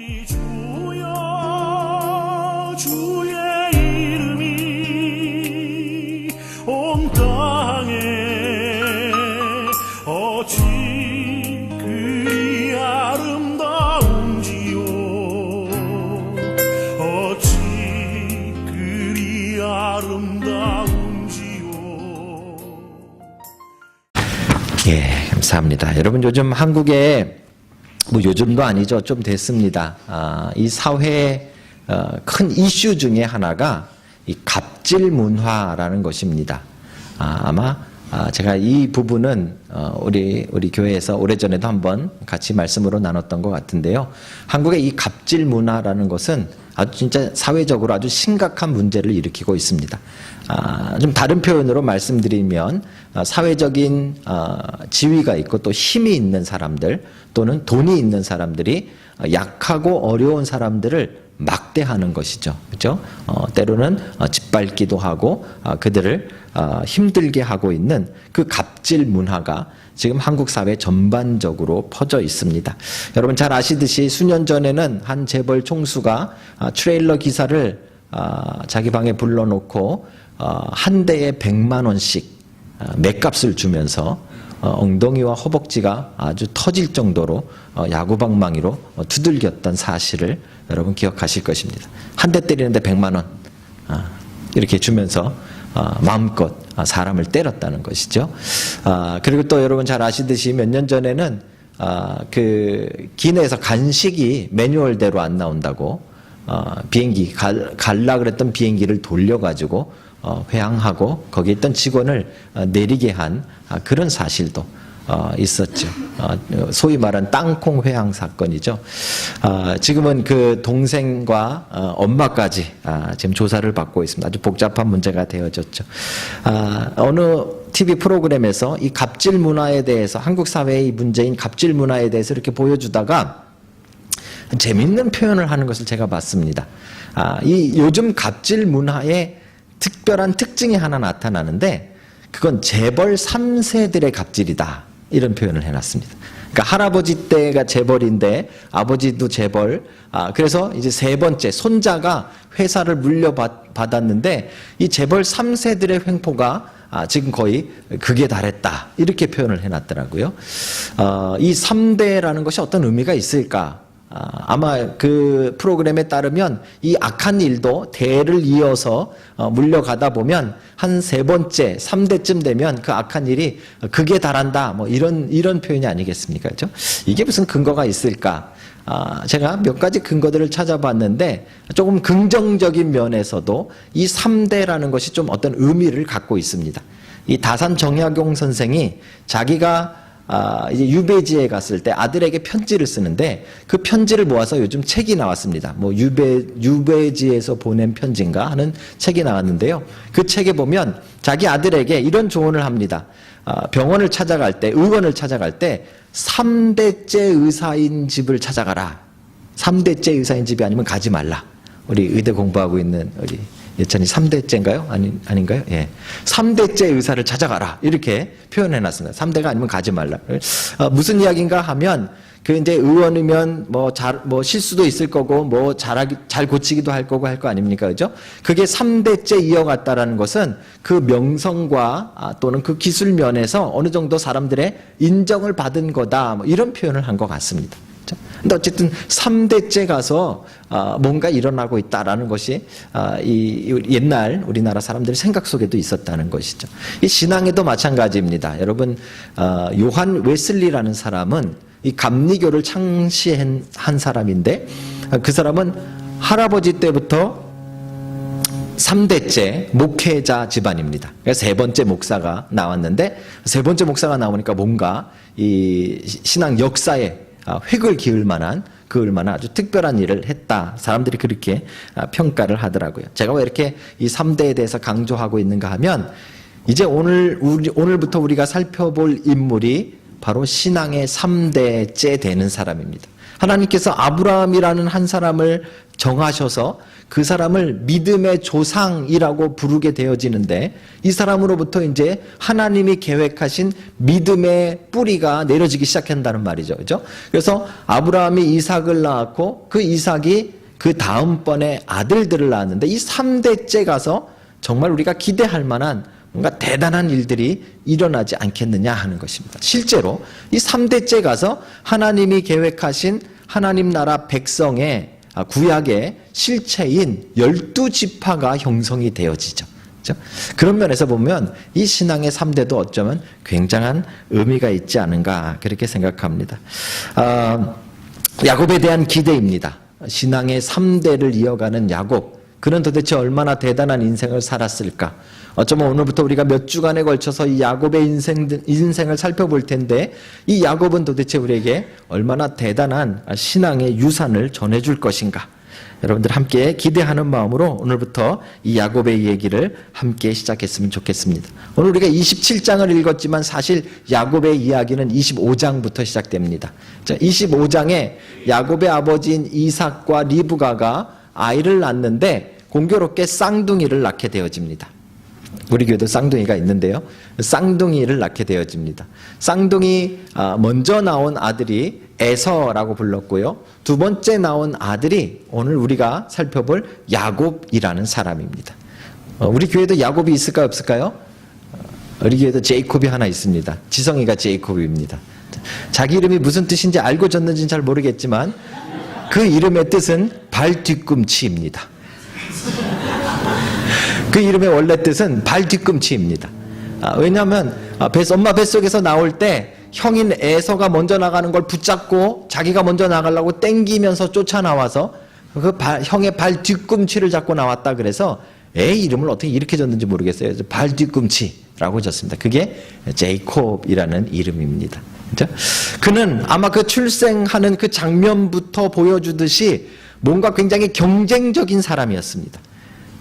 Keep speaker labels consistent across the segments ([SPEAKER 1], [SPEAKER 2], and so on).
[SPEAKER 1] 우리 주여 주의 이름이 온 땅에 어찌 그리 아름다운지요 어찌 그리 아름다운지요.
[SPEAKER 2] 예, 감사합니다. 여러분 요즘 한국에 뭐 요즘도 아니죠. 좀 됐습니다. 이 사회의 큰 이슈 중에 하나가 이 갑질 문화라는 것입니다. 아마 제가 이 부분은 우리 교회에서 오래전에도 한번 같이 말씀으로 나눴던 것 같은데요. 한국의 이 갑질 문화라는 것은 아주 진짜 사회적으로 아주 심각한 문제를 일으키고 있습니다. 좀 다른 표현으로 말씀드리면 사회적인 지위가 있고 또 힘이 있는 사람들 또는 돈이 있는 사람들이 약하고 어려운 사람들을 막대하는 것이죠. 그렇죠? 때로는 짓밟기도 하고 그들을 힘들게 하고 있는 그 갑질 문화가 지금 한국 사회 전반적으로 퍼져 있습니다. 여러분 잘 아시듯이 수년 전에는 한 재벌 총수가 트레일러 기사를 자기 방에 불러놓고 한 대에 100만 원씩 맷값을 주면서 엉덩이와 허벅지가 아주 터질 정도로 야구방망이로 두들겼던 사실을 여러분 기억하실 것입니다. 한 대 때리는데 100만 원 이렇게 주면서 마음껏 사람을 때렸다는 것이죠. 그리고 또 여러분 잘 아시듯이 몇 년 전에는 그 기내에서 간식이 매뉴얼대로 안 나온다고 비행기 갈라 그랬던 비행기를 돌려가지고 회항하고 거기에 있던 직원을 내리게 한 그런 사실도 있었죠. 소위 말한 땅콩 회항 사건이죠. 지금은 그 동생과 엄마까지 지금 조사를 받고 있습니다. 아주 복잡한 문제가 되어졌죠. 어느 TV 프로그램에서 이 갑질 문화에 대해서 한국 사회의 문제인 갑질 문화에 대해서 이렇게 보여주다가 재밌는 표현을 하는 것을 제가 봤습니다. 이 요즘 갑질 문화의 특별한 특징이 하나 나타나는데 그건 재벌 3세들의 갑질이다. 이런 표현을 해놨습니다. 그러니까 할아버지 때가 재벌인데 아버지도 재벌. 그래서 이제 세 번째 손자가 회사를 물려받았는데 이 재벌 3세들의 횡포가 지금 거의 극에 달했다. 이렇게 표현을 해놨더라고요. 이 3대라는 것이 어떤 의미가 있을까? 아마 그 프로그램에 따르면 이 악한 일도 대를 이어서 물려가다 보면 한 세 번째, 3대쯤 되면 그 악한 일이 극에 달한다. 뭐 이런 표현이 아니겠습니까? 그렇죠? 이게 무슨 근거가 있을까? 제가 몇 가지 근거들을 찾아봤는데 조금 긍정적인 면에서도 이 3대라는 것이 좀 어떤 의미를 갖고 있습니다. 이 다산 정약용 선생이 자기가 이제 유배지에 갔을 때 아들에게 편지를 쓰는데 그 편지를 모아서 요즘 책이 나왔습니다. 뭐 유배지에서 보낸 편지인가 하는 책이 나왔는데요. 그 책에 보면 자기 아들에게 이런 조언을 합니다. 병원을 찾아갈 때, 의원을 찾아갈 때 3대째 의사인 집을 찾아가라. 3대째 의사인 집이 아니면 가지 말라. 우리 의대 공부하고 있는 우리 예찬이 3대째인가요? 아닌가요? 예. 3대째 의사를 찾아가라. 이렇게 표현해놨습니다. 3대가 아니면 가지 말라. 무슨 이야기인가 하면, 그 이제 의원이면 뭐 실수도 있을 거고, 뭐 잘 고치기도 할 거고 할 거 아닙니까? 그죠? 그게 3대째 이어갔다라는 것은 그 명성과 또는 그 기술 면에서 어느 정도 사람들의 인정을 받은 거다. 뭐 이런 표현을 한 것 같습니다. 근데 어쨌든 3대째 가서 뭔가 일어나고 있다라는 것이 이 옛날 우리나라 사람들의 생각 속에도 있었다는 것이죠. 이 신앙에도 마찬가지입니다. 여러분 요한 웨슬리라는 사람은 이 감리교를 창시한 사람인데 그 사람은 할아버지 때부터 3대째 목회자 집안입니다. 그러니까 세 번째 목사가 나왔는데 세 번째 목사가 나오니까 뭔가 이 신앙 역사에 획을 그을 만한 아주 특별한 일을 했다. 사람들이 그렇게 평가를 하더라고요. 제가 왜 이렇게 이 3대에 대해서 강조하고 있는가 하면 이제 오늘부터 우리가 살펴볼 인물이 바로 신앙의 3대째 되는 사람입니다. 하나님께서 아브라함이라는 한 사람을 정하셔서 그 사람을 믿음의 조상이라고 부르게 되어지는데, 이 사람으로부터 이제 하나님이 계획하신 믿음의 뿌리가 내려지기 시작한다는 말이죠. 그죠? 그래서 아브라함이 이삭을 낳았고, 그 이삭이 그 다음번에 아들들을 낳았는데, 이 3대째 가서 정말 우리가 기대할 만한 뭔가 대단한 일들이 일어나지 않겠느냐 하는 것입니다. 실제로 이 3대째 가서 하나님이 계획하신 하나님 나라 백성의 구약의 실체인 12지파가 형성이 되어지죠. 그렇죠? 그런 면에서 보면 이 신앙의 3대도 어쩌면 굉장한 의미가 있지 않은가 그렇게 생각합니다. 야곱에 대한 기대입니다. 신앙의 3대를 이어가는 야곱, 그는 도대체 얼마나 대단한 인생을 살았을까? 어쩌면 오늘부터 우리가 몇 주간에 걸쳐서 이 야곱의 인생을 살펴볼 텐데, 이 야곱은 도대체 우리에게 얼마나 대단한 신앙의 유산을 전해줄 것인가? 여러분들 함께 기대하는 마음으로 오늘부터 이 야곱의 얘기를 함께 시작했으면 좋겠습니다. 오늘 우리가 27장을 읽었지만 사실 야곱의 이야기는 25장부터 시작됩니다. 자, 25장에 야곱의 아버지인 이삭과 리브가가 아이를 낳는데 공교롭게 쌍둥이를 낳게 되어집니다. 우리 교회도 쌍둥이가 있는데요. 쌍둥이를 낳게 되어집니다. 쌍둥이 먼저 나온 아들이 에서라고 불렀고요. 두 번째 나온 아들이 오늘 우리가 살펴볼 야곱이라는 사람입니다. 우리 교회도 야곱이 있을까요, 없을까요? 우리 교회도 제이콥이 하나 있습니다. 지성이가 제이콥입니다. 자기 이름이 무슨 뜻인지 알고 졌는지는 잘 모르겠지만 그 이름의 뜻은 발 뒤꿈치입니다. 그 이름의 원래 뜻은 발 뒤꿈치입니다. 왜냐하면 엄마 뱃속에서 나올 때 형인 에서가 먼저 나가는 걸 붙잡고 자기가 먼저 나가려고 땡기면서 쫓아나와서 형의 발 뒤꿈치를 잡고 나왔다 그래서 애 이름을 어떻게 이렇게 졌는지 모르겠어요. 그래서 발 뒤꿈치라고 졌습니다. 그게 제이콥이라는 이름입니다. 그렇죠? 그는 아마 그 출생하는 그 장면부터 보여주듯이 뭔가 굉장히 경쟁적인 사람이었습니다.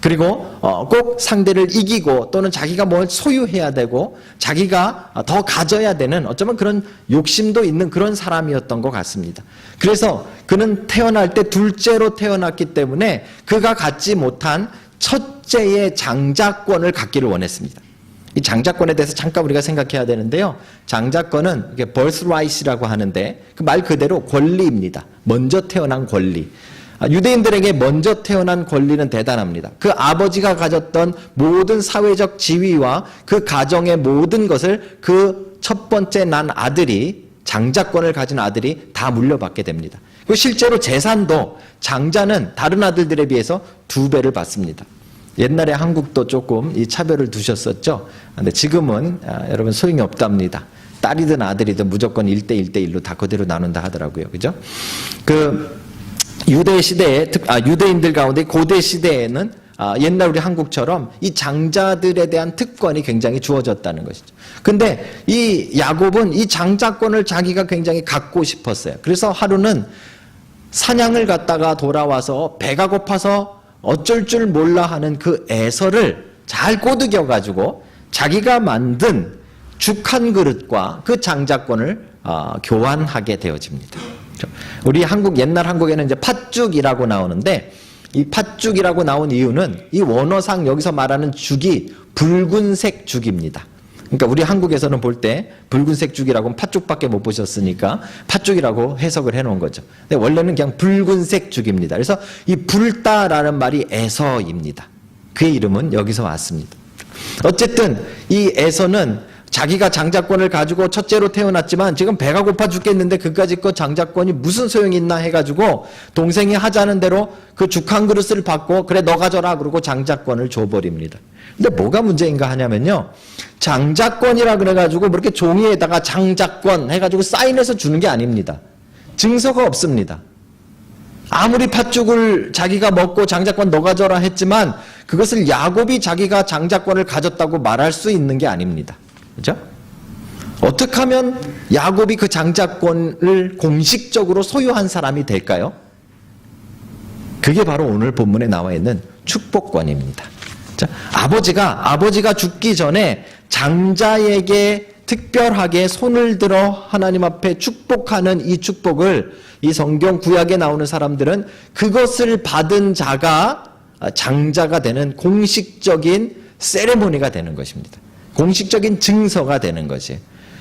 [SPEAKER 2] 그리고 꼭 상대를 이기고 또는 자기가 뭘 소유해야 되고 자기가 더 가져야 되는 어쩌면 그런 욕심도 있는 그런 사람이었던 것 같습니다. 그래서 그는 태어날 때 둘째로 태어났기 때문에 그가 갖지 못한 첫째의 장자권을 갖기를 원했습니다. 이 장자권에 대해서 잠깐 우리가 생각해야 되는데요. 장자권은 이게 birthright이라고 하는데 그 말 그대로 권리입니다. 먼저 태어난 권리. 유대인들에게 먼저 태어난 권리는 대단합니다. 그 아버지가 가졌던 모든 사회적 지위와 그 가정의 모든 것을 그 첫 번째 난 아들이, 장자권을 가진 아들이 다 물려받게 됩니다. 그리고 실제로 재산도 장자는 다른 아들들에 비해서 2배를 받습니다. 옛날에 한국도 조금 이 차별을 두셨었죠. 근데 지금은 여러분 소용이 없답니다. 딸이든 아들이든 무조건 1대1로 다 그대로 나눈다 하더라고요. 그죠? 유대 시대에 유대인들 가운데 고대 시대에는 옛날 우리 한국처럼 이 장자들에 대한 특권이 굉장히 주어졌다는 것이죠. 근데 이 야곱은 이 장자권을 자기가 굉장히 갖고 싶었어요. 그래서 하루는 사냥을 갔다가 돌아와서 배가 고파서 어쩔 줄 몰라 하는 그 에서를 잘 꼬드겨 가지고 자기가 만든 죽 한 그릇과 그 장자권을 교환하게 되어집니다. 우리 옛날 한국에는 이제 팥죽이라고 나오는데 이 팥죽이라고 나온 이유는 이 원어상 여기서 말하는 죽이 붉은색 죽입니다. 그러니까 우리 한국에서는 볼 때 붉은색 죽이라고는 팥죽밖에 못 보셨으니까 팥죽이라고 해석을 해놓은 거죠. 근데 원래는 그냥 붉은색 죽입니다. 그래서 이 붉다라는 말이 에서입니다. 그의 이름은 여기서 왔습니다. 어쨌든 이 에서는 자기가 장자권을 가지고 첫째로 태어났지만 지금 배가 고파 죽겠는데 그까짓 거 장자권이 무슨 소용이 있나 해가지고 동생이 하자는 대로 그 죽 한 그릇을 받고 그래 너 가져라 그러고 장자권을 줘버립니다. 근데 뭐가 문제인가 하냐면요. 장자권이라 그래가지고 뭐 이렇게 종이에다가 장자권 해가지고 사인해서 주는 게 아닙니다. 증서가 없습니다. 아무리 팥죽을 자기가 먹고 장자권 너 가져라 했지만 그것을 야곱이 자기가 장자권을 가졌다고 말할 수 있는 게 아닙니다. 그죠? 어떻게 하면 야곱이 그 장자권을 공식적으로 소유한 사람이 될까요? 그게 바로 오늘 본문에 나와 있는 축복권입니다. 자, 아버지가 죽기 전에 장자에게 특별하게 손을 들어 하나님 앞에 축복하는 이 축복을 이 성경 구약에 나오는 사람들은 그것을 받은 자가 장자가 되는 공식적인 세레모니가 되는 것입니다. 공식적인 증서가 되는 것이에요.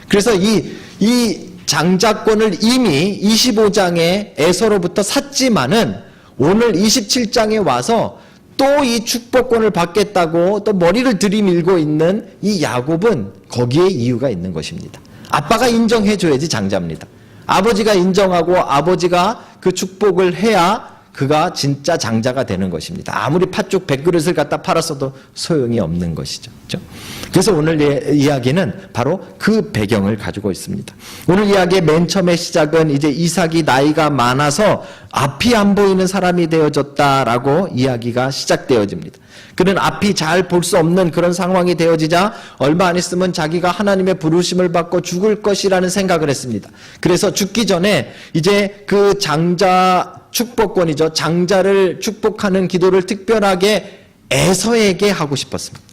[SPEAKER 2] 그래서 이 장자권을 이미 25장의 에서로부터 샀지만은 오늘 27장에 와서 또 이 축복권을 받겠다고 또 머리를 들이밀고 있는 이 야곱은 거기에 이유가 있는 것입니다. 아빠가 인정해줘야지 장자입니다. 아버지가 인정하고 아버지가 그 축복을 해야 그가 진짜 장자가 되는 것입니다. 아무리 팥죽 100그릇을 갖다 팔았어도 소용이 없는 것이죠. 그렇죠? 그래서 오늘 이야기는 바로 그 배경을 가지고 있습니다. 오늘 이야기의 맨 처음의 시작은 이제 이삭이 나이가 많아서 앞이 안 보이는 사람이 되어졌다라고 이야기가 시작되어집니다. 그는 앞이 잘 볼 수 없는 그런 상황이 되어지자 얼마 안 있으면 자기가 하나님의 부르심을 받고 죽을 것이라는 생각을 했습니다. 그래서 죽기 전에 이제 그 장자 축복권이죠. 장자를 축복하는 기도를 특별하게 에서에게 하고 싶었습니다.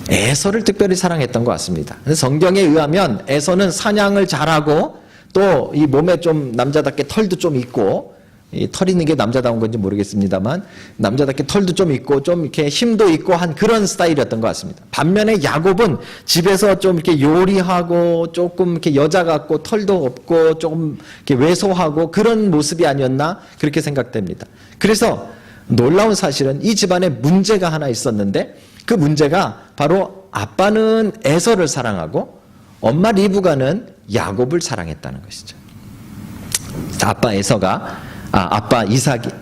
[SPEAKER 2] 에서를 특별히 사랑했던 것 같습니다. 성경에 의하면 에서는 사냥을 잘하고 또 이 몸에 좀 남자답게 털도 좀 있고, 이 털 있는 게 남자다운 건지 모르겠습니다만 남자답게 털도 좀 있고 좀 이렇게 힘도 있고 한 그런 스타일이었던 것 같습니다. 반면에 야곱은 집에서 좀 이렇게 요리하고 조금 이렇게 여자 같고 털도 없고 조금 이렇게 왜소하고 그런 모습이 아니었나 그렇게 생각됩니다. 그래서 놀라운 사실은 이 집안에 문제가 하나 있었는데 그 문제가 바로 아빠는 에서를 사랑하고 엄마 리브가는 야곱을 사랑했다는 것이죠. 아빠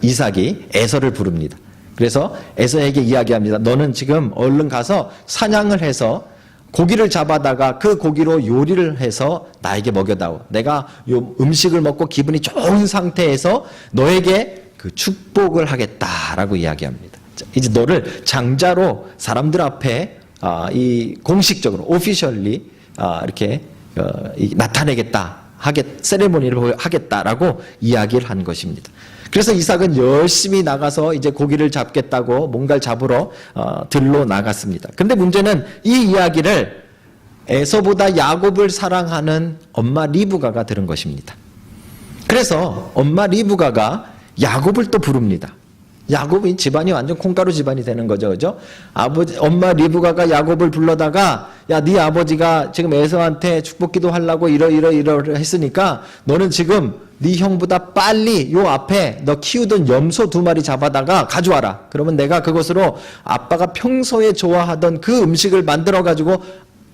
[SPEAKER 2] 이삭이 에서를 부릅니다. 그래서 에서에게 이야기합니다. 너는 지금 얼른 가서 사냥을 해서 고기를 잡아다가 그 고기로 요리를 해서 나에게 먹여다오. 내가 요 음식을 먹고 기분이 좋은 상태에서 너에게 그 축복을 하겠다라고 이야기합니다. 이제 너를 장자로 사람들 앞에 이 공식적으로 오피셜리 이렇게 나타내겠다. 세레모니를 하겠다라고 이야기를 한 것입니다. 그래서 이삭은 열심히 나가서 이제 고기를 잡겠다고 뭔가를 잡으러 들로 나갔습니다. 근데 문제는 이 이야기를 에서보다 야곱을 사랑하는 엄마 리브가가 들은 것입니다. 그래서 엄마 리브가가 야곱을 또 부릅니다. 야곱이 집안이 완전 콩가루 집안이 되는 거죠. 그죠? 엄마 리브가가 야곱을 불러다가 야, 네 아버지가 지금 에서한테 축복기도 하려고 이러 했으니까 너는 지금 네 형보다 빨리 요 앞에 너 키우던 염소 2마리 잡아다가 가져와라. 그러면 내가 그것으로 아빠가 평소에 좋아하던 그 음식을 만들어 가지고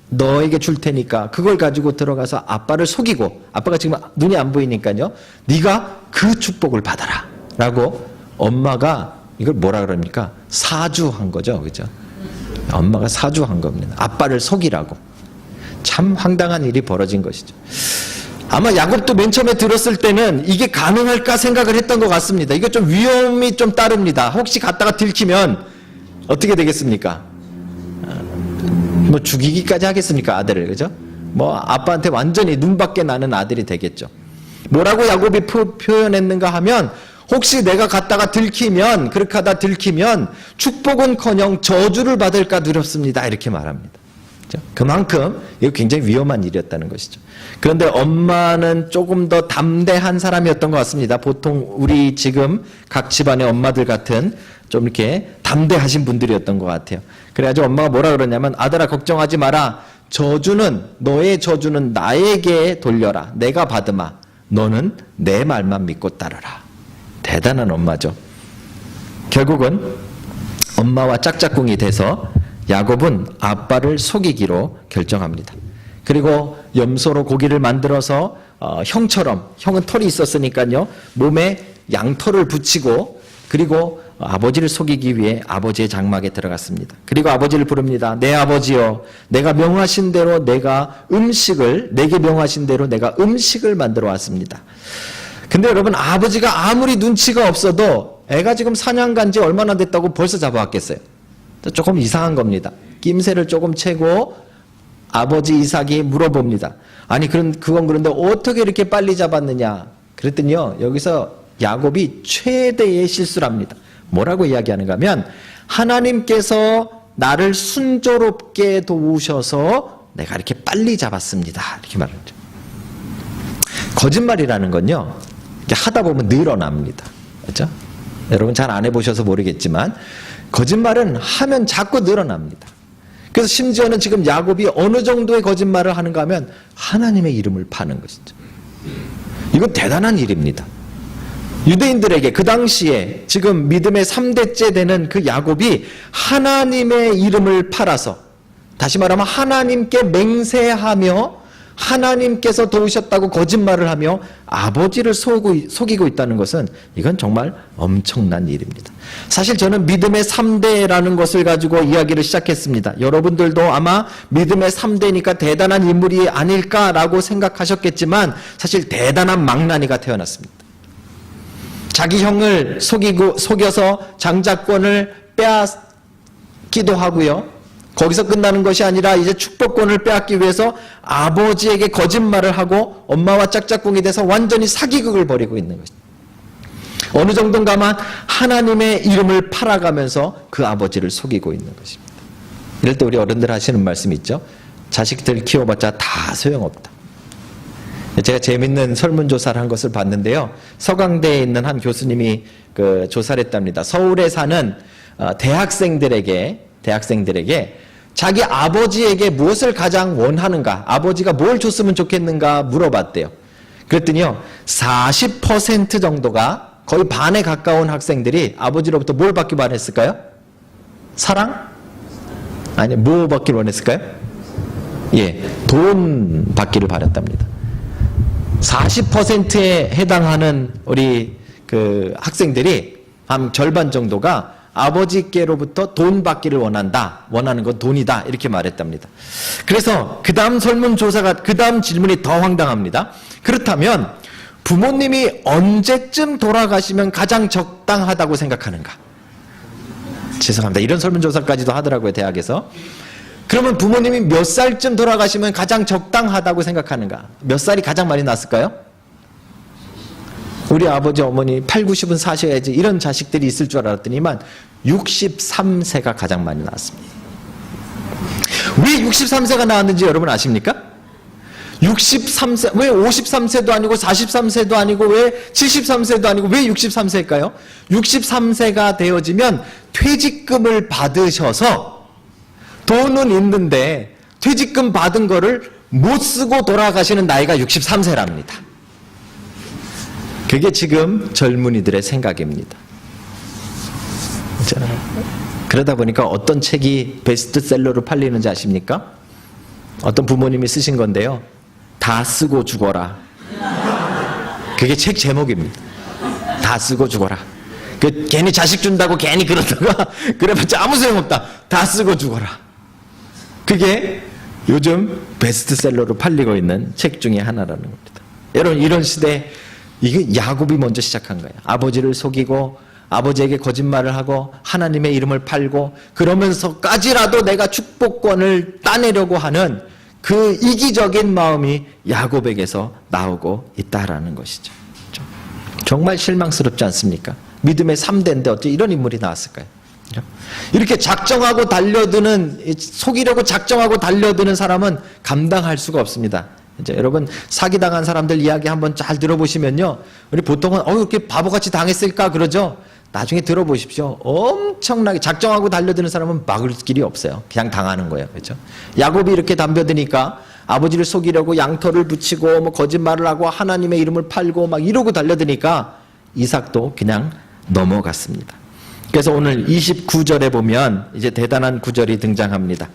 [SPEAKER 2] 너에게 줄 테니까 그걸 가지고 들어가서 아빠를 속이고 아빠가 지금 눈이 안 보이니까요. 네가 그 축복을 받아라. 라고 엄마가 이걸 뭐라 그럽니까? 사주한 거죠. 그죠? 엄마가 사주한 겁니다. 아빠를 속이라고. 참 황당한 일이 벌어진 것이죠. 아마 야곱도 맨 처음에 들었을 때는 이게 가능할까 생각을 했던 것 같습니다. 이거 좀 위험이 좀 따릅니다. 혹시 갔다가 들키면 어떻게 되겠습니까? 뭐 죽이기까지 하겠습니까? 아들을. 그죠? 뭐 아빠한테 완전히 눈밖에 나는 아들이 되겠죠. 뭐라고 야곱이 표현했는가 하면 혹시 내가 갔다가 그렇게 하다 들키면 축복은커녕 저주를 받을까 두렵습니다. 이렇게 말합니다. 그만큼 이거 굉장히 위험한 일이었다는 것이죠. 그런데 엄마는 조금 더 담대한 사람이었던 것 같습니다. 보통 우리 지금 각 집안의 엄마들 같은 좀 이렇게 담대하신 분들이었던 것 같아요. 그래가지고 엄마가 뭐라 그러냐면 아들아 걱정하지 마라. 너의 저주는 나에게 돌려라. 내가 받으마. 너는 내 말만 믿고 따르라. 대단한 엄마죠. 결국은 엄마와 짝짝꿍이 돼서 야곱은 아빠를 속이기로 결정합니다. 그리고 염소로 고기를 만들어서 형은 털이 있었으니까요. 몸에 양털을 붙이고 그리고 아버지를 속이기 위해 아버지의 장막에 들어갔습니다. 그리고 아버지를 부릅니다. 내 아버지여, 내게 명하신 대로 내가 음식을 만들어 왔습니다. 근데 여러분 아버지가 아무리 눈치가 없어도 애가 지금 사냥 간 지 얼마나 됐다고 벌써 잡아왔겠어요. 조금 이상한 겁니다. 낌새를 조금 채고 아버지 이삭이 물어봅니다. 아니 그건 그런데 어떻게 이렇게 빨리 잡았느냐. 그랬더니요 여기서 야곱이 최대의 실수를 합니다. 뭐라고 이야기하는가 하면 하나님께서 나를 순조롭게 도우셔서 내가 이렇게 빨리 잡았습니다. 이렇게 말하죠. 거짓말이라는 건요, 이제 하다 보면 늘어납니다. 그렇죠? 여러분 잘 안 해보셔서 모르겠지만 거짓말은 하면 자꾸 늘어납니다. 그래서 심지어는 지금 야곱이 어느 정도의 거짓말을 하는가 하면 하나님의 이름을 파는 것이죠. 이건 대단한 일입니다. 유대인들에게 그 당시에 지금 믿음의 3대째 되는 그 야곱이 하나님의 이름을 팔아서, 다시 말하면 하나님께 맹세하며 하나님께서 도우셨다고 거짓말을 하며 아버지를 속이고 있다는 것은 이건 정말 엄청난 일입니다. 사실 저는 믿음의 3대라는 것을 가지고 이야기를 시작했습니다. 여러분들도 아마 믿음의 3대니까 대단한 인물이 아닐까라고 생각하셨겠지만 사실 대단한 망나니가 태어났습니다. 자기 형을 속여서 장자권을 빼앗기도 하고요. 거기서 끝나는 것이 아니라 이제 축복권을 빼앗기 위해서 아버지에게 거짓말을 하고 엄마와 짝짝꿍이 돼서 완전히 사기극을 벌이고 있는 것입니다. 어느 정도인가만 하나님의 이름을 팔아가면서 그 아버지를 속이고 있는 것입니다. 이럴 때 우리 어른들 하시는 말씀 있죠. 자식들 키워봤자 다 소용없다. 제가 재밌는 설문조사를 한 것을 봤는데요. 서강대에 있는 한 교수님이 그 조사를 했답니다. 서울에 사는 대학생들에게 자기 아버지에게 무엇을 가장 원하는가, 아버지가 뭘 줬으면 좋겠는가 물어봤대요. 그랬더니요, 40% 정도가, 거의 반에 가까운 학생들이 아버지로부터 뭘 받기 원했을까요? 사랑? 아니, 뭐 받기를 원했을까요? 예, 돈 받기를 바랬답니다. 40%에 해당하는 우리 그 학생들이 한 절반 정도가 아버지께로부터 돈 받기를 원한다. 원하는 건 돈이다. 이렇게 말했답니다. 그래서 그 다음 설문조사가, 그 다음 질문이 더 황당합니다. 그렇다면 부모님이 언제쯤 돌아가시면 가장 적당하다고 생각하는가? 죄송합니다. 이런 설문조사까지도 하더라고요, 대학에서. 그러면 부모님이 몇 살쯤 돌아가시면 가장 적당하다고 생각하는가? 몇 살이 가장 많이 났을까요? 우리 아버지 어머니 8, 90은 사셔야지, 이런 자식들이 있을 줄 알았더니만 63세가 가장 많이 나왔습니다. 왜 63세가 나왔는지 여러분 아십니까? 63세, 왜 53세도 아니고 43세도 아니고 왜 73세도 아니고 왜 63세일까요? 63세가 되어지면 퇴직금을 받으셔서 돈은 있는데 퇴직금 받은 거를 못 쓰고 돌아가시는 나이가 63세랍니다. 그게 지금 젊은이들의 생각입니다. 자, 그러다 보니까 어떤 책이 베스트셀러로 팔리는지 아십니까? 어떤 부모님이 쓰신 건데요. 다 쓰고 죽어라. 그게 책 제목입니다. 다 쓰고 죽어라. 괜히 자식 준다고 괜히 그러다가 그래봤자 아무 소용없다. 다 쓰고 죽어라. 그게 요즘 베스트셀러로 팔리고 있는 책 중에 하나라는 겁니다. 여러분, 이런 시대에 이게 야곱이 먼저 시작한 거예요. 아버지를 속이고 아버지에게 거짓말을 하고 하나님의 이름을 팔고 그러면서까지라도 내가 축복권을 따내려고 하는 그 이기적인 마음이 야곱에게서 나오고 있다라는 것이죠. 정말 실망스럽지 않습니까? 믿음의 3대인데 어째 이런 인물이 나왔을까요? 이렇게 작정하고 달려드는, 속이려고 작정하고 달려드는 사람은 감당할 수가 없습니다. 이제 여러분, 사기당한 사람들 이야기 한번 잘 들어보시면요, 우리 보통은 이렇게 바보같이 당했을까 그러죠. 나중에 들어보십시오. 엄청나게 작정하고 달려드는 사람은 막을 길이 없어요. 그냥 당하는 거예요. 그렇죠? 야곱이 이렇게 덤벼드니까 아버지를 속이려고 양털을 붙이고 뭐 거짓말을 하고 하나님의 이름을 팔고 막 이러고 달려드니까 이삭도 그냥 넘어갔습니다. 그래서 오늘 29절에 보면 이제 대단한 구절이 등장합니다.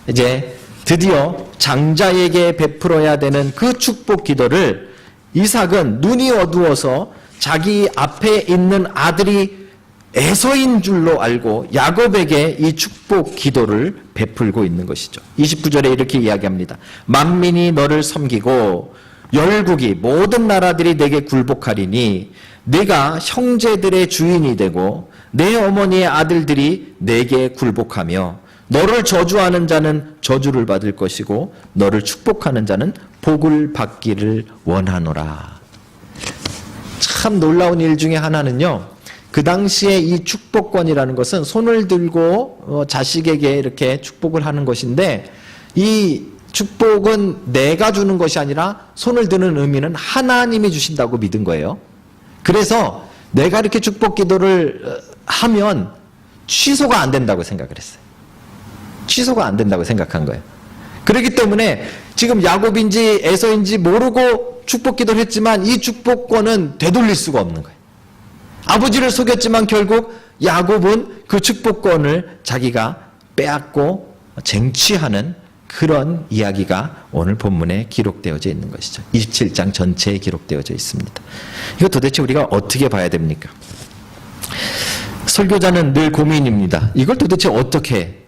[SPEAKER 2] 이제 드디어 장자에게 베풀어야 되는 그 축복 기도를 이삭은 눈이 어두워서 자기 앞에 있는 아들이 에서인 줄로 알고 야곱에게 이 축복 기도를 베풀고 있는 것이죠. 29절에 이렇게 이야기합니다. 만민이 너를 섬기고 열국이 모든 나라들이 내게 굴복하리니 네가 형제들의 주인이 되고 내 어머니의 아들들이 내게 굴복하며 너를 저주하는 자는 저주를 받을 것이고 너를 축복하는 자는 복을 받기를 원하노라. 참 놀라운 일 중에 하나는요, 그 당시에 이 축복권이라는 것은 손을 들고 자식에게 이렇게 축복을 하는 것인데 이 축복은 내가 주는 것이 아니라 손을 드는 의미는 하나님이 주신다고 믿은 거예요. 그래서 내가 이렇게 축복 기도를 하면 취소가 안 된다고 생각을 했어요. 취소가 안 된다고 생각한 거예요. 그렇기 때문에 지금 야곱인지 에서인지 모르고 축복 기도를 했지만 이 축복권은 되돌릴 수가 없는 거예요. 아버지를 속였지만 결국 야곱은 그 축복권을 자기가 빼앗고 쟁취하는 그런 이야기가 오늘 본문에 기록되어져 있는 것이죠. 27장 전체에 기록되어져 있습니다. 이거 도대체 우리가 어떻게 봐야 됩니까? 설교자는 늘 고민입니다. 이걸 도대체 어떻게,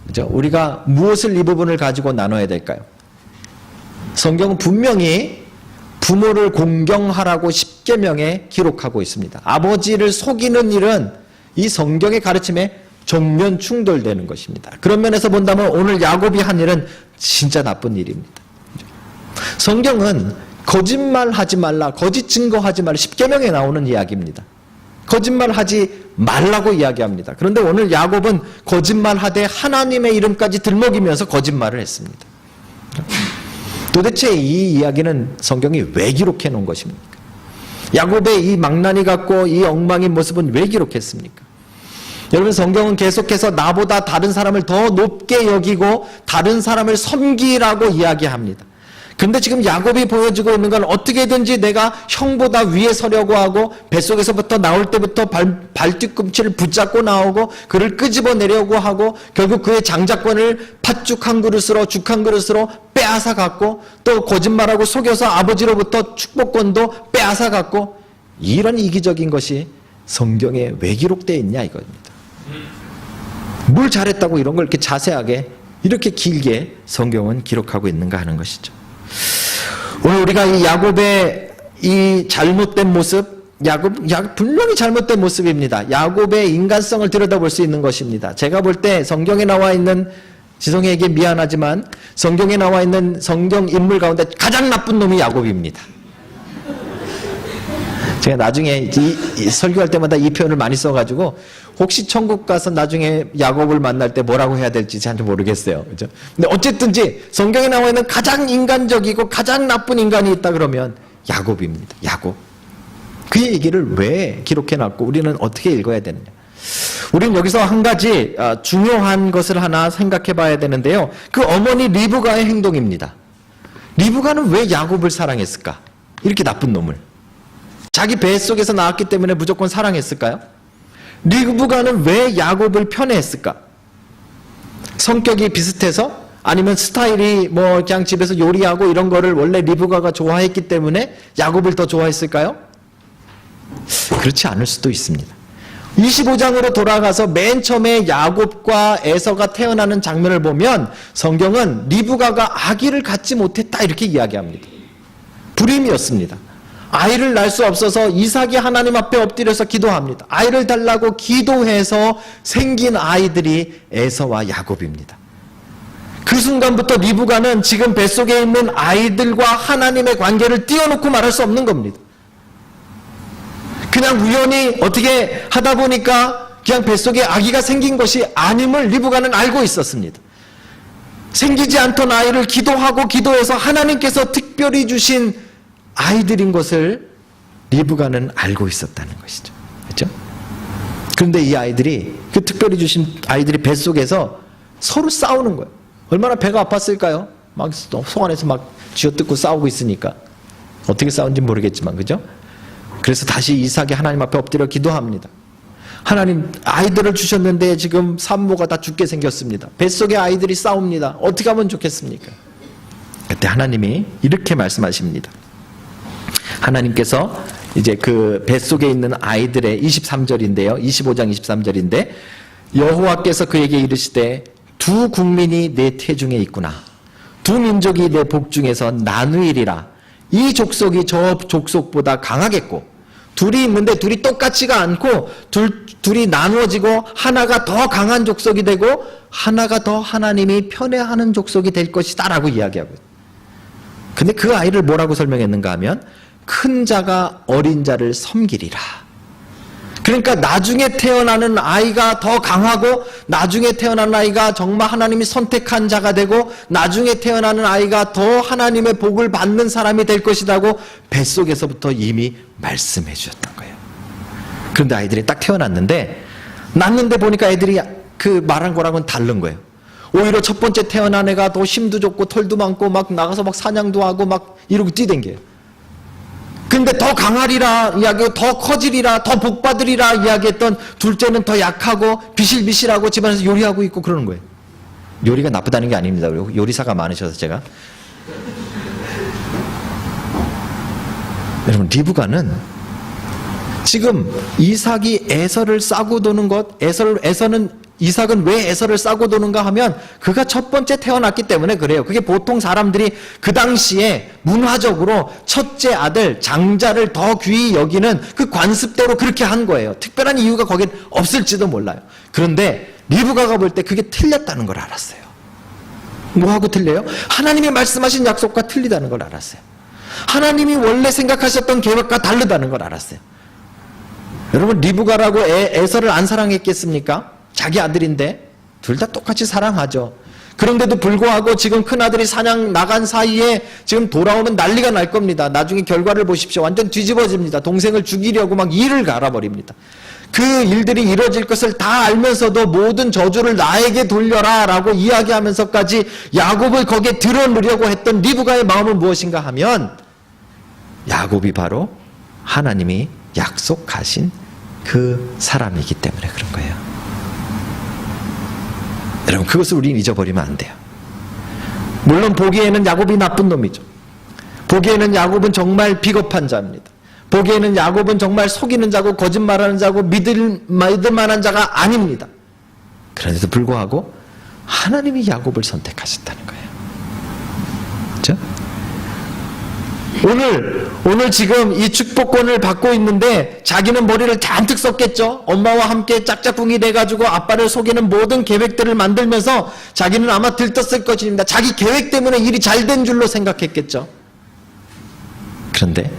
[SPEAKER 2] 그죠? 우리가 무엇을 이 부분을 가지고 나눠야 될까요? 성경은 분명히 부모를 공경하라고 십계명에 기록하고 있습니다. 아버지를 속이는 일은 이 성경의 가르침에 정면 충돌되는 것입니다. 그런 면에서 본다면 오늘 야곱이 한 일은 진짜 나쁜 일입니다. 성경은 거짓말하지 말라, 거짓 증거하지 말라, 십계명에 나오는 이야기입니다. 거짓말하지 말라고 이야기합니다. 그런데 오늘 야곱은 거짓말하되 하나님의 이름까지 들먹이면서 거짓말을 했습니다. 도대체 이 이야기는 성경이 왜 기록해 놓은 것입니까? 야곱의 이 망나니 같고 이 엉망인 모습은 왜 기록했습니까? 여러분, 성경은 계속해서 나보다 다른 사람을 더 높게 여기고 다른 사람을 섬기라고 이야기합니다. 그런데 지금 야곱이 보여주고 있는 건 어떻게든지 내가 형보다 위에 서려고 하고 뱃속에서부터 나올 때부터 발뒤꿈치를 붙잡고 나오고 그를 끄집어내려고 하고 결국 그의 장자권을 팥죽 한 그릇으로 죽 한 그릇으로 빼앗아 갖고 또 거짓말하고 속여서 아버지로부터 축복권도 빼앗아 갖고 이런 이기적인 것이 성경에 왜 기록되어 있냐 이겁니다. 뭘 잘했다고 이런 걸 이렇게 자세하게 이렇게 길게 성경은 기록하고 있는가 하는 것이죠. 오늘 우리가 이 야곱의 이 잘못된 모습, 분명히 잘못된 모습입니다. 야곱의 인간성을 들여다볼 수 있는 것입니다. 제가 볼 때 성경에 나와 있는, 지성에게 미안하지만 성경에 나와 있는 성경 인물 가운데 가장 나쁜 놈이 야곱입니다. 제가 나중에 설교할 때마다 이 표현을 많이 써가지고 혹시 천국 가서 나중에 야곱을 만날 때 뭐라고 해야 될지 잘 모르겠어요. 그죠? 근데 어쨌든지 성경에 나와 있는 가장 인간적이고 가장 나쁜 인간이 있다 그러면 야곱입니다. 야곱. 그의 얘기를 왜 기록해놨고 우리는 어떻게 읽어야 되느냐. 우리는 여기서 한 가지 중요한 것을 하나 생각해 봐야 되는데요. 그 어머니 리브가의 행동입니다. 리브가는 왜 야곱을 사랑했을까? 이렇게 나쁜 놈을. 자기 뱃속에서 나왔기 때문에 무조건 사랑했을까요? 리브가는 왜 야곱을 편애했을까? 성격이 비슷해서? 아니면 스타일이 뭐 그냥 집에서 요리하고 이런 거를 원래 리브가가 좋아했기 때문에 야곱을 더 좋아했을까요? 그렇지 않을 수도 있습니다. 25장으로 돌아가서 맨 처음에 야곱과 에서가 태어나는 장면을 보면 성경은 리브가가 아기를 갖지 못했다 이렇게 이야기합니다. 불임이었습니다. 아이를 낳을 수 없어서 이삭이 하나님 앞에 엎드려서 기도합니다. 아이를 달라고 기도해서 생긴 아이들이 에서와 야곱입니다. 그 순간부터 리브가는 지금 뱃속에 있는 아이들과 하나님의 관계를 띄워놓고 말할 수 없는 겁니다. 그냥 우연히 어떻게 하다 보니까 그냥 뱃속에 아기가 생긴 것이 아님을 리브가는 알고 있었습니다. 생기지 않던 아이를 기도하고 기도해서 하나님께서 특별히 주신 아이들인 것을 리브가는 알고 있었다는 것이죠. 그렇죠? 그런데 이 아이들이, 그 특별히 주신 아이들이 뱃속에서 서로 싸우는 거예요. 얼마나 배가 아팠을까요? 막 속 안에서 막 쥐어뜯고 싸우고 있으니까. 어떻게 싸운지 모르겠지만, 그죠? 그래서 다시 이삭이 하나님 앞에 엎드려 기도합니다. 하나님, 아이들을 주셨는데 지금 산모가 다 죽게 생겼습니다. 뱃속에 아이들이 싸웁니다. 어떻게 하면 좋겠습니까? 그때 하나님이 이렇게 말씀하십니다. 하나님께서 이제 그 뱃속에 있는 아이들의 23절인데요. 25장 23절인데 여호와께서 그에게 이르시되 두 국민이 내 태중에 있구나. 두 민족이 내 복중에서 나누이리라. 이 족속이 저 족속보다 강하겠고 둘이 있는데 둘이 똑같지가 않고 둘이 나누어지고 하나가 더 강한 족속이 되고 하나가 더 하나님이 편애하는 족속이 될 것이다 라고 이야기하고 있어요. 근데 그 아이를 뭐라고 설명했는가 하면 큰 자가 어린 자를 섬기리라. 그러니까 나중에 태어나는 아이가 더 강하고 나중에 태어나는 아이가 정말 하나님이 선택한 자가 되고 나중에 태어나는 아이가 더 하나님의 복을 받는 사람이 될 것이라고 뱃속에서부터 이미 말씀해 주셨던 거예요. 그런데 아이들이 딱 태어났는데 낳는데 보니까 애들이 그 말한 거랑은 다른 거예요. 오히려 첫 번째 태어난 애가 더 힘도 좋고 털도 많고 막 나가서 막 사냥도 하고 막 이러고 뛰댕겨요. 근데 더 강하리라 이야기하고 더 커지리라 더 복받으리라 이야기했던 둘째는 더 약하고 비실비실하고 집안에서 요리하고 있고 그러는 거예요. 요리가 나쁘다는 게 아닙니다. 요리사가 많으셔서 제가. 여러분 리브가는 지금 이삭이 에서를 싸고 도는 것, 이삭은 왜 에서를 싸고 도는가 하면 그가 첫 번째 태어났기 때문에 그래요. 그게 보통 사람들이 그 당시에 문화적으로 첫째 아들, 장자를 더 귀히 여기는 그 관습대로 그렇게 한 거예요. 특별한 이유가 거긴 없을지도 몰라요. 그런데 리브가가 볼 때 그게 틀렸다는 걸 알았어요. 뭐하고 틀려요? 하나님이 말씀하신 약속과 틀리다는 걸 알았어요. 하나님이 원래 생각하셨던 계획과 다르다는 걸 알았어요. 여러분 리브가라고 에서를 안 사랑했겠습니까? 자기 아들인데 둘 다 똑같이 사랑하죠. 그런데도 불구하고 지금 큰아들이 사냥 나간 사이에 지금 돌아오면 난리가 날 겁니다. 나중에 결과를 보십시오. 완전 뒤집어집니다. 동생을 죽이려고 막 이를 갈아버립니다. 그 일들이 이뤄질 것을 다 알면서도 모든 저주를 나에게 돌려라 라고 이야기하면서까지 야곱을 거기에 들어넣으려고 했던 리브가의 마음은 무엇인가 하면 야곱이 바로 하나님이 약속하신 그 사람이기 때문에 그런 거예요. 여러분 그것을 우리는 잊어버리면 안 돼요. 물론 보기에는 야곱이 나쁜 놈이죠. 보기에는 야곱은 정말 비겁한 자입니다. 보기에는 야곱은 정말 속이는 자고 거짓말하는 자고 믿을 만한 자가 아닙니다. 그런데도 불구하고 하나님이 야곱을 선택하셨다는 거예요. 그렇죠? 오늘 지금 이 축복권을 받고 있는데 자기는 머리를 잔뜩 썼겠죠. 엄마와 함께 짝짝꿍이 돼가지고 아빠를 속이는 모든 계획들을 만들면서 자기는 아마 들떴을 것입니다. 자기 계획 때문에 일이 잘 된 줄로 생각했겠죠. 그런데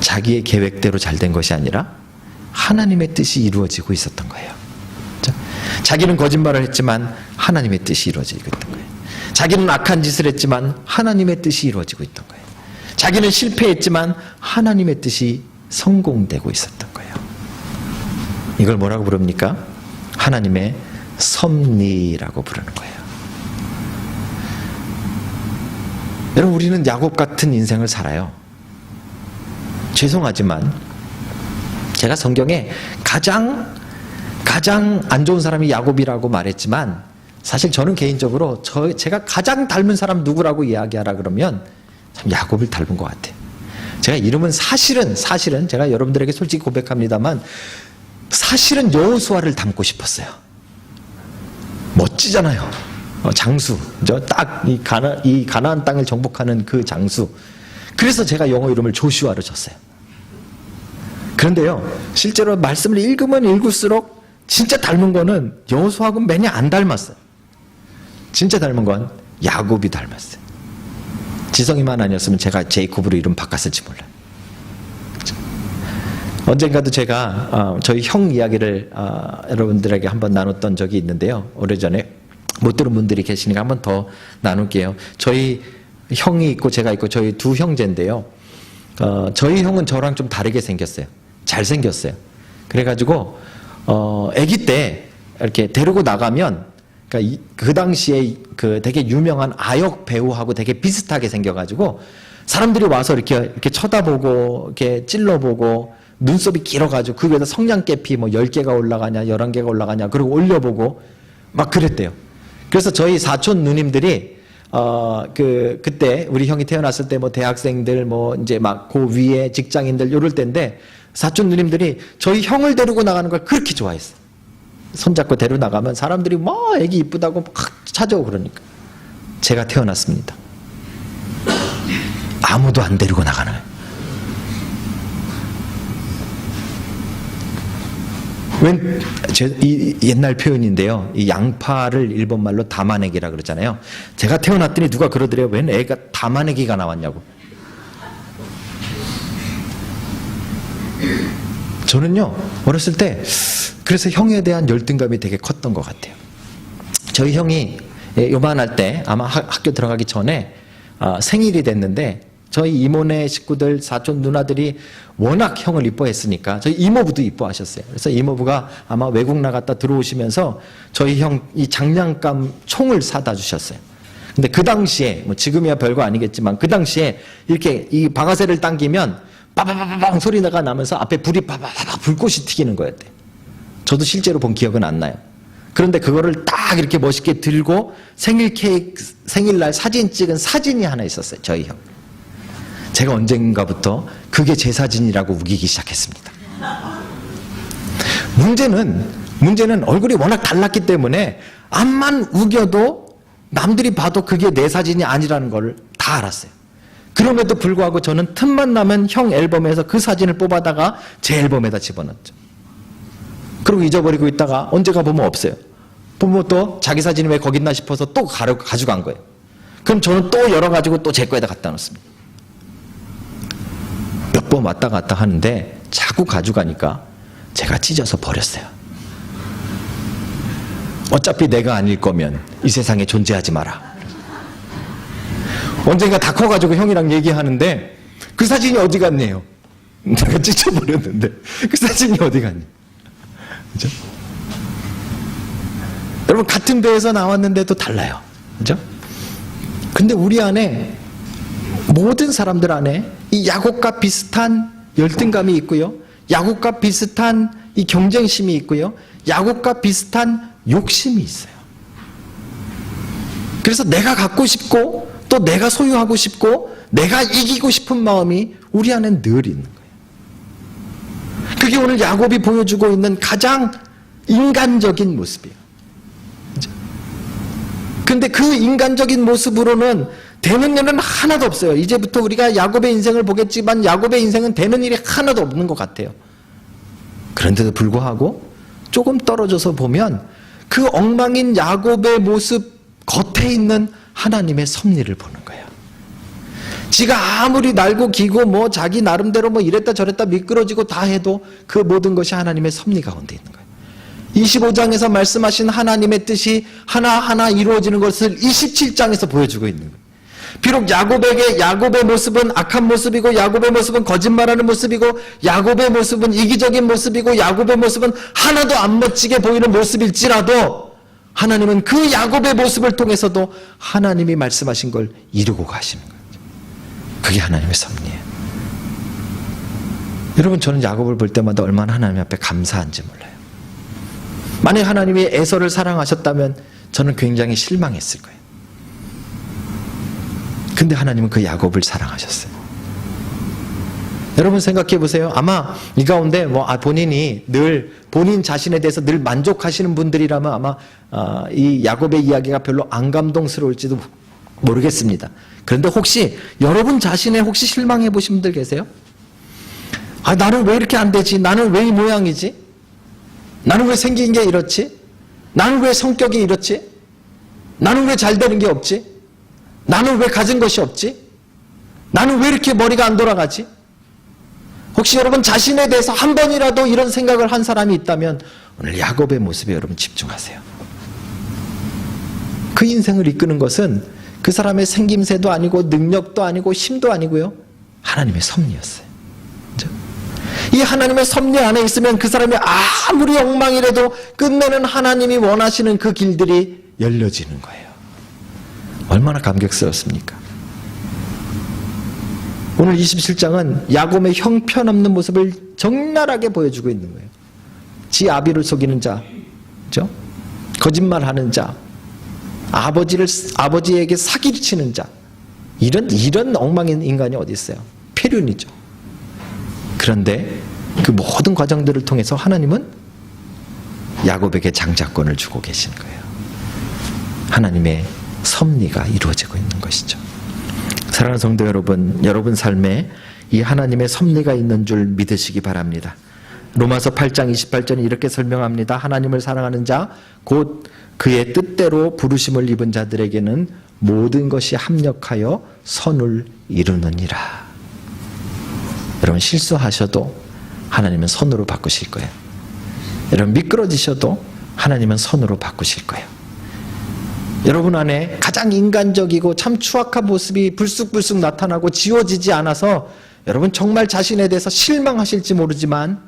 [SPEAKER 2] 자기의 계획대로 잘 된 것이 아니라 하나님의 뜻이 이루어지고 있었던 거예요. 그렇죠? 자기는 거짓말을 했지만 하나님의 뜻이 이루어지고 있던 거예요. 자기는 악한 짓을 했지만 하나님의 뜻이 이루어지고 있던 거예요. 자기는 실패했지만 하나님의 뜻이 성공되고 있었던 거예요. 이걸 뭐라고 부릅니까? 하나님의 섭리라고 부르는 거예요. 여러분 우리는 야곱 같은 인생을 살아요. 죄송하지만 제가 성경에 가장 안 좋은 사람이 야곱이라고 말했지만 사실 저는 개인적으로 제가 가장 닮은 사람 누구라고 이야기하라 그러면 참 야곱을 닮은 것 같아요. 제가 이름은 사실은 제가 여러분들에게 솔직히 고백합니다만 사실은 여호수아를 닮고 싶었어요. 멋지잖아요. 장수. 딱 이 가나안 땅을 정복하는 그 장수. 그래서 제가 영어 이름을 조슈아로 줬어요. 그런데요, 실제로 말씀을 읽으면 읽을수록 진짜 닮은 거는 여호수아하고는 매년 안 닮았어요. 진짜 닮은 건 야곱이 닮았어요. 지성이만 아니었으면 제가 제이콥으로 이름 바꿨을지 몰라요. 언젠가도 제가 저희 형 이야기를 여러분들에게 한번 나눴던 적이 있는데요. 오래전에 못 들은 분들이 계시니까 한번 더 나눌게요. 저희 형이 있고 제가 있고 저희 두 형제인데요. 저희 형은 저랑 좀 다르게 생겼어요. 잘생겼어요. 그래가지고 아기 때 이렇게 데리고 나가면 그러니까 그 당시에 그 되게 유명한 아역 배우하고 되게 비슷하게 생겨가지고 사람들이 와서 이렇게 쳐다보고 이렇게 찔러보고 눈썹이 길어가지고 그 위에다 성냥개피 뭐 10개가 올라가냐 11개가 올라가냐 그리고 올려보고 막 그랬대요. 그래서 저희 사촌 누님들이 그때 우리 형이 태어났을 때 뭐 대학생들 뭐 이제 막 그 위에 직장인들 요럴 때인데 사촌 누님들이 저희 형을 데리고 나가는 걸 그렇게 좋아했어요. 손잡고 데리고 나가면 사람들이 뭐 애기 이쁘다고 막 찾아오고 그러니까 제가 태어났습니다. 아무도 안 데리고 나가는 거예요. 이 옛날 표현인데요. 이 양파를 일본말로 담아내기라 그러잖아요. 제가 태어났더니 누가 그러더래요. 웬 애가 담아내기가 나왔냐고. 저는요, 어렸을 때 그래서 형에 대한 열등감이 되게 컸던 것 같아요. 저희 형이 요만할 때 아마 학교 들어가기 전에 생일이 됐는데 저희 이모네 식구들, 사촌 누나들이 워낙 형을 이뻐했으니까 저희 이모부도 이뻐하셨어요. 그래서 이모부가 아마 외국 나갔다 들어오시면서 저희 형 이 장난감 총을 사다 주셨어요. 근데 그 당시에, 뭐 지금이야 별거 아니겠지만 그 당시에 이렇게 이 방아쇠를 당기면 빠바바바방 소리가 나면서 앞에 불이 빠바바바 불꽃이 튀기는 거였대요. 저도 실제로 본 기억은 안 나요. 그런데 그거를 딱 이렇게 멋있게 들고 생일 케이크, 생일날 사진 찍은 사진이 하나 있었어요. 저희 형. 제가 언젠가부터 그게 제 사진이라고 우기기 시작했습니다. 문제는 얼굴이 워낙 달랐기 때문에 앞만 우겨도 남들이 봐도 그게 내 사진이 아니라는 걸 다 알았어요. 그럼에도 불구하고 저는 틈만 나면 형 앨범에서 그 사진을 뽑아다가 제 앨범에다 집어넣었죠. 그리고 잊어버리고 있다가 언제 가보면 없어요. 보면 또 자기 사진이 왜 거기 있나 싶어서 또 가져간 거예요. 그럼 저는 또 열어가지고 또 제 거에다 갖다 놓습니다. 몇 번 왔다 갔다 하는데 자꾸 가져가니까 제가 찢어서 버렸어요. 어차피 내가 아닐 거면 이 세상에 존재하지 마라. 언젠가 다 커가지고 형이랑 얘기하는데 그 사진이 어디 갔네요. 내가 찢어버렸는데 그 사진이 어디 갔니? 그죠? 여러분, 같은 데에서 나왔는데도 달라요. 그죠? 근데 우리 안에, 모든 사람들 안에 이 야곱과 비슷한 열등감이 있고요. 야곱과 비슷한 이 경쟁심이 있고요. 야곱과 비슷한 욕심이 있어요. 그래서 내가 갖고 싶고 또 내가 소유하고 싶고 내가 이기고 싶은 마음이 우리 안에 늘 있는 거예요. 그게 오늘 야곱이 보여주고 있는 가장 인간적인 모습이에요. 근데 그 인간적인 모습으로는 되는 일은 하나도 없어요. 이제부터 우리가 야곱의 인생을 보겠지만 야곱의 인생은 되는 일이 하나도 없는 것 같아요. 그런데도 불구하고 조금 떨어져서 보면 그 엉망인 야곱의 모습 겉에 있는 하나님의 섭리를 보는 거예요. 지가 아무리 날고 기고 뭐 자기 나름대로 뭐 이랬다 저랬다 미끄러지고 다 해도 그 모든 것이 하나님의 섭리 가운데 있는 거예요. 25장에서 말씀하신 하나님의 뜻이 하나하나 이루어지는 것을 27장에서 보여주고 있는 거예요. 비록 야곱의 모습은 악한 모습이고 야곱의 모습은 거짓말하는 모습이고 야곱의 모습은 이기적인 모습이고 야곱의 모습은 하나도 안 멋지게 보이는 모습일지라도 하나님은 그 야곱의 모습을 통해서도 하나님이 말씀하신 걸 이루고 가시는 거예요. 그게 하나님의 섭리예요. 여러분, 저는 야곱을 볼 때마다 얼마나 하나님 앞에 감사한지 몰라요. 만약 하나님이 에서를 사랑하셨다면 저는 굉장히 실망했을 거예요. 근데 하나님은 그 야곱을 사랑하셨어요. 여러분 생각해 보세요. 아마 이 가운데 본인이 늘 본인 자신에 대해서 늘 만족하시는 분들이라면 아마 이 야곱의 이야기가 별로 안 감동스러울지도 모르겠습니다. 그런데 혹시 여러분 자신에 혹시 실망해 보신 분들 계세요? 나는 왜 이렇게 안 되지? 나는 왜 이 모양이지? 나는 왜 생긴 게 이렇지? 나는 왜 성격이 이렇지? 나는 왜 잘 되는 게 없지? 나는 왜 가진 것이 없지? 나는 왜 이렇게 머리가 안 돌아가지? 혹시 여러분 자신에 대해서 한 번이라도 이런 생각을 한 사람이 있다면 오늘 야곱의 모습에 여러분 집중하세요. 그 인생을 이끄는 것은 그 사람의 생김새도 아니고 능력도 아니고 힘도 아니고요. 하나님의 섭리였어요. 그렇죠? 이 하나님의 섭리 안에 있으면 그 사람이 아무리 엉망이라도 끝내는 하나님이 원하시는 그 길들이 열려지는 거예요. 얼마나 감격스럽습니까? 오늘 27장은 야곱의 형편없는 모습을 적나라하게 보여주고 있는 거예요. 지 아비를 속이는 자, 그렇죠? 거짓말하는 자, 아버지에게 사기를 치는 자, 이런 엉망인 인간이 어디 있어요? 폐륜이죠. 그런데 그 모든 과정들을 통해서 하나님은 야곱에게 장자권을 주고 계신 거예요. 하나님의 섭리가 이루어지고 있는 것이죠. 사랑하는 성도 여러분 삶에 이 하나님의 섭리가 있는 줄 믿으시기 바랍니다. 로마서 8장 28절이 이렇게 설명합니다. 하나님을 사랑하는 자, 곧 그의 뜻대로 부르심을 입은 자들에게는 모든 것이 합력하여 선을 이루느니라. 여러분 실수하셔도 하나님은 선으로 바꾸실 거예요. 여러분 미끄러지셔도 하나님은 선으로 바꾸실 거예요. 여러분 안에 가장 인간적이고 참 추악한 모습이 불쑥불쑥 나타나고 지워지지 않아서 여러분 정말 자신에 대해서 실망하실지 모르지만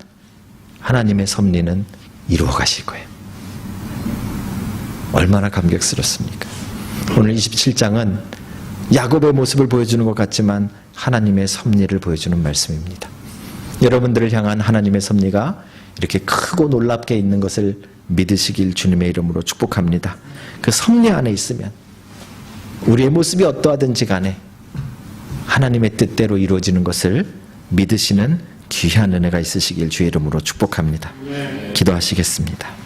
[SPEAKER 2] 하나님의 섭리는 이루어 가실 거예요. 얼마나 감격스럽습니까? 오늘 27장은 야곱의 모습을 보여주는 것 같지만 하나님의 섭리를 보여주는 말씀입니다. 여러분들을 향한 하나님의 섭리가 이렇게 크고 놀랍게 있는 것을 믿으시길 주님의 이름으로 축복합니다. 그 섭리 안에 있으면 우리의 모습이 어떠하든지 간에 하나님의 뜻대로 이루어지는 것을 믿으시는 귀한 은혜가 있으시길 주의 이름으로 축복합니다. 기도하시겠습니다.